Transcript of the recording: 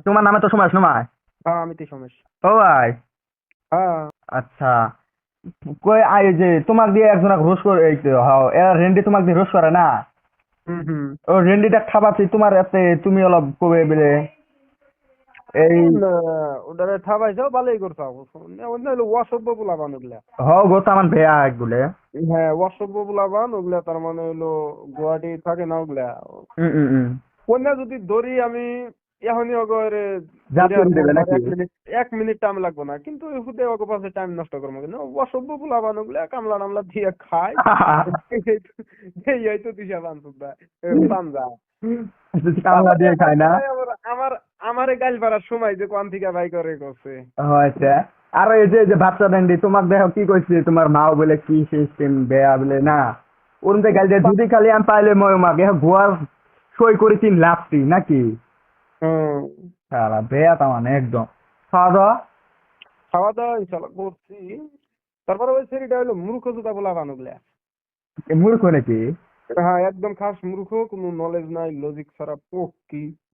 তোমার নামে তো সময় নয়। হ্যাঁ, আমি তো সমস্যা। ও ভাই। হ্যাঁ। আচ্ছা। কই যে তোমাক দিয়ে একজন রোজ করে এই তো, হ্যাঁ, এরা রেন্ডি তোমাক দিয়ে রোজ করে না। হুম হুম। ও রেন্ডিটা খাবাচ্ছি তোমার এতে, তুমি অলপ কবে বেলে এই। কোন ওটারে ঠাবাইছাও ভালোই করছাও। অন্য হলো অসভ্য পোলাপান ওগুলা। হও গো তো আমার ভেয়া একগুলে। হ্যাঁ, অসভ্য পোলাপান ওগুলা, তার মানে হলো গুয়াহাটি থাকে না ওগুলা। হুম। কন্যা যদি ধরি আমি এখনই ওগরে ধরে জাতীয় আর দেবে আমার নাকি? 1 মিনিট টাইম লাগবে না, কিন্তু হুদে ওকে পাশে টাইম নষ্ট করবো কিন্তু অসভ্য পোলাপান ওগুলা কামলা টামলা দিয়ে খায়। এই হয়তো দিশা পাঞ্চুদা পাঞ্জা। কামলা তারপরে দিয়ে খায় না? ভাই আমার আমার আমারে গাইল পাড়ার সময় যে কোন থেকে বাই করে করছে। হয়েছে। আর এই যে বাচ্চা রেন্ডি তোমাক দেখো কি কইছে, তোমার মাও বলে কি সিস্টেম বেয়া বলে না। ওরমতে গাল দিয়ে যদি খালি আমি পাইলে মই মাকে গোয়ার সই করে তিন লাভটি নাকি? হুম। সারা বেয়া তার মানে একদম। খাওয়া দাওয়া? খাওয়া দাওয়া ইনশাল্লাহ করছি। তারপরে ওই সেরিটা হলো মূর্খ জুতা পোলাপান ওগুলা। মূর্খ নাকি? হ্যাঁ, একদম খাস মূর্খ, কোনো নলেজ নাই, লজিক ছাড়া পক্ষী।